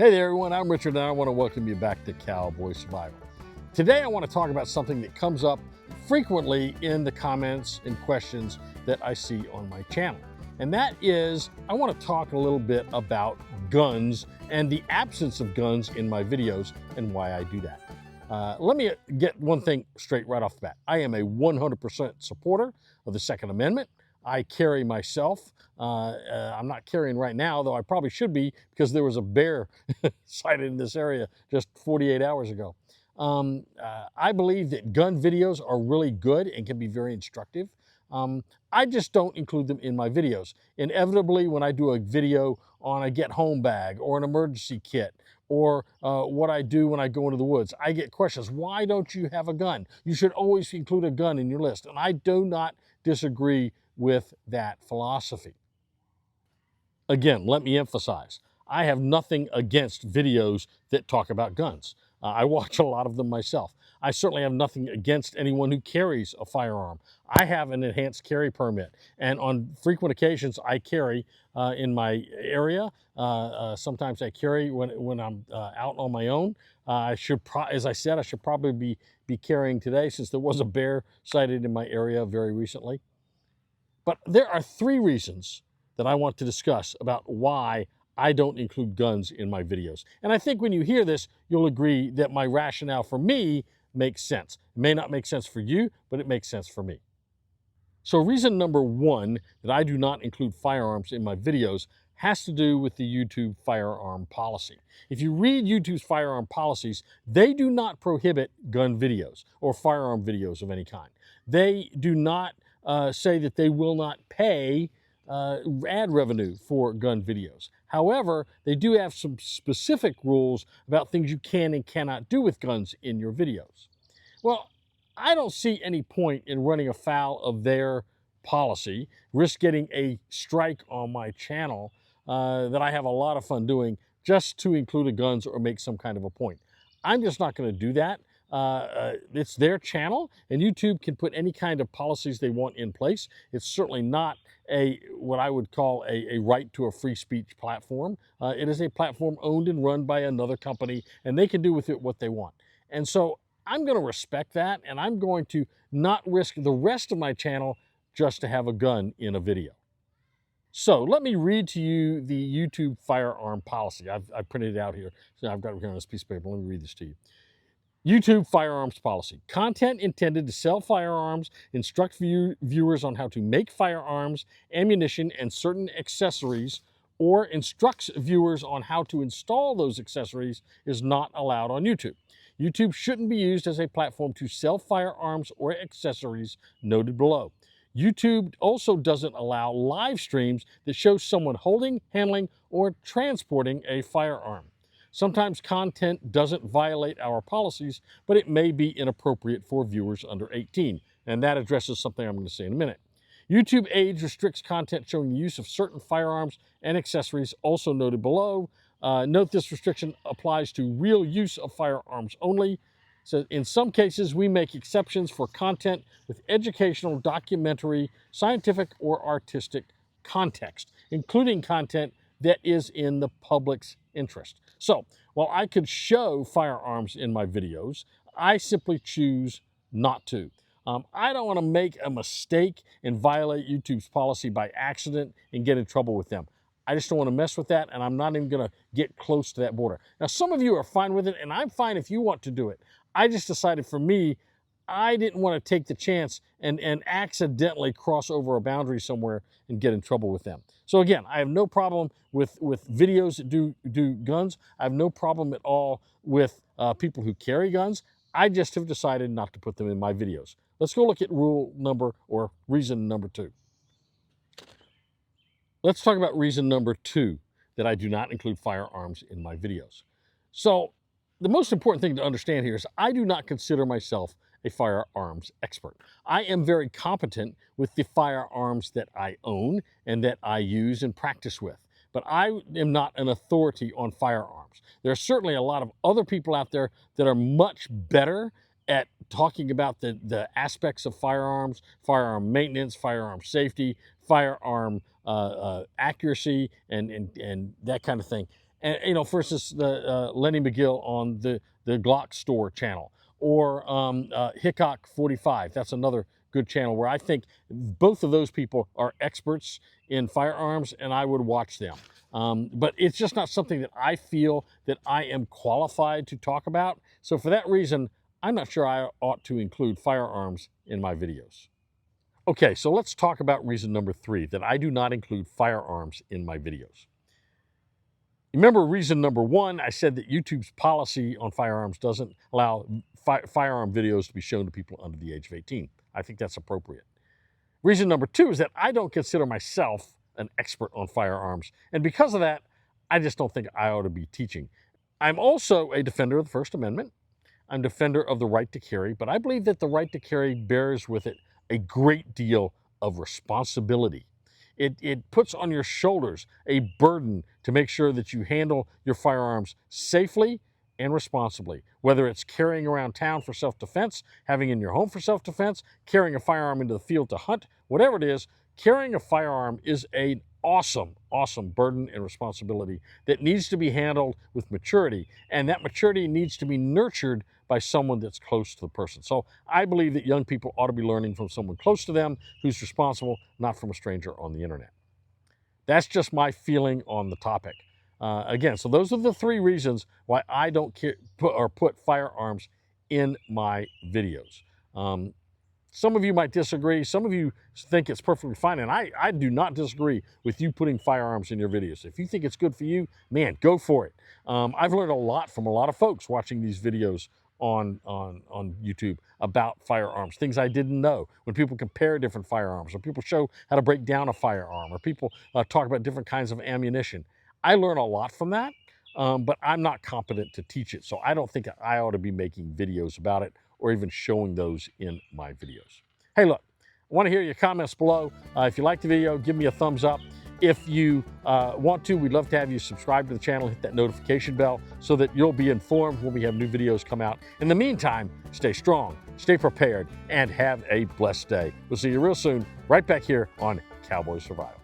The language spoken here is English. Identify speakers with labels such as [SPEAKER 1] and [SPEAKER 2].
[SPEAKER 1] Hey there, everyone. I'm Richard, and I want to welcome you back to Cowboy Survival. Today, I want to talk about something that comes up frequently in the comments and questions that I see on my channel. And that is, I want to talk a little bit about guns and the absence of guns in my videos and why I do that. Let me get one thing straight right off the bat. I am a 100% supporter of the Second Amendment. I carry myself. I'm not carrying right now, though I probably should be because there was a bear sighted in this area just 48 hours ago. I believe that gun videos are really good and can be very instructive. I just don't include them in my videos. Inevitably, when I do a video on a get home bag or an emergency kit or what I do when I go into the woods, I get questions. Why don't you have a gun? You should always include a gun in your list. And I do not disagree with that philosophy. Again, let me emphasize, I have nothing against videos that talk about guns. I watch a lot of them myself. I certainly have nothing against anyone who carries a firearm. I have an enhanced carry permit, and on frequent occasions, I carry in my area. Sometimes I carry when I'm out on my own. As I said, I should probably be carrying today since there was a bear sighted in my area very recently. But there are three reasons that I want to discuss about why I don't include guns in my videos. And I think when you hear this, you'll agree that my rationale for me makes sense. It may not make sense for you, but it makes sense for me. So reason number one that I do not include firearms in my videos has to do with the YouTube firearm policy. If you read YouTube's firearm policies, they do not prohibit gun videos or firearm videos of any kind. They do not say that they will not pay ad revenue for gun videos. However, they do have some specific rules about things you can and cannot do with guns in your videos. Well, I don't see any point in running afoul of their policy, risk getting a strike on my channel that I have a lot of fun doing just to include a guns or make some kind of a point. I'm just not going to do that. It's their channel, and YouTube can put any kind of policies they want in place. It's certainly not what I would call a right to a free speech platform. It is a platform owned and run by another company, and they can do with it what they want. And so I'm going to respect that, and I'm going to not risk the rest of my channel just to have a gun in a video. So let me read to you the YouTube firearm policy. I've printed it out here. So I've got it here on this piece of paper. Let me read this to you. YouTube firearms policy. Content intended to sell firearms, instruct viewers on how to make firearms, ammunition, and certain accessories, or instructs viewers on how to install those accessories is not allowed on YouTube. YouTube shouldn't be used as a platform to sell firearms or accessories noted below. YouTube also doesn't allow live streams that show someone holding, handling, or transporting a firearm. Sometimes content doesn't violate our policies, but it may be inappropriate for viewers under 18. And that addresses something I'm going to say in a minute. YouTube age restricts content showing the use of certain firearms and accessories, also noted below. Note this restriction applies to real use of firearms only. So in some cases, we make exceptions for content with educational, documentary, scientific, or artistic context, including content that is in the public's interest. So while I could show firearms in my videos, I simply choose not to. I don't want to make a mistake and violate YouTube's policy by accident and get in trouble with them. I just don't want to mess with that, and I'm not even going to get close to that border. Now, some of you are fine with it, and I'm fine if you want to do it. I just decided for me, I didn't want to take the chance and accidentally cross over a boundary somewhere and get in trouble with them. So again, I have no problem with videos that do guns. I have no problem at all with people who carry guns. I just have decided not to put them in my videos. Let's go look at reason number two. Let's talk about reason number two that I do not include firearms in my videos. So the most important thing to understand here is I do not consider myself a firearms expert. I am very competent with the firearms that I own and that I use and practice with, but I am not an authority on firearms. There are certainly a lot of other people out there that are much better at talking about the aspects of firearms, firearm maintenance, firearm safety, firearm accuracy, and that kind of thing. And, for instance, the Lenny McGill on the Glock Store channel, or Hickok 45. That's another good channel where I think both of those people are experts in firearms, and I would watch them. But it's just not something that I feel that I am qualified to talk about. So for that reason, I'm not sure I ought to include firearms in my videos. Okay, so let's talk about reason number 3, that I do not include firearms in my videos. Remember reason number 1, I said that YouTube's policy on firearms doesn't allow firearm videos to be shown to people under the age of 18. I think that's appropriate. Reason number 2 is that I don't consider myself an expert on firearms, and because of that, I just don't think I ought to be teaching. I'm also a defender of the First Amendment. I'm a defender of the right to carry, but I believe that the right to carry bears with it a great deal of responsibility. It puts on your shoulders a burden to make sure that you handle your firearms safely and responsibly, whether it's carrying around town for self-defense, having in your home for self-defense, carrying a firearm into the field to hunt, whatever it is. Carrying a firearm is an awesome, awesome burden and responsibility that needs to be handled with maturity, and that maturity needs to be nurtured by someone that's close to the person. So I believe that young people ought to be learning from someone close to them who's responsible, not from a stranger on the internet. That's just my feeling on the topic. Again, so those are the 3 reasons why I don't put firearms in my videos. Some of you might disagree. Some of you think it's perfectly fine, and I do not disagree with you putting firearms in your videos. If you think it's good for you, man, go for it. I've learned a lot from a lot of folks watching these videos on YouTube about firearms, things I didn't know. When people compare different firearms, or people show how to break down a firearm, or people talk about different kinds of ammunition. I learn a lot from that, but I'm not competent to teach it, so I don't think I ought to be making videos about it or even showing those in my videos. Hey, look, I want to hear your comments below. If you like the video, give me a thumbs up. If you want to, we'd love to have you subscribe to the channel, hit that notification bell so that you'll be informed when we have new videos come out. In the meantime, stay strong, stay prepared, and have a blessed day. We'll see you real soon, right back here on Cowboy Survival.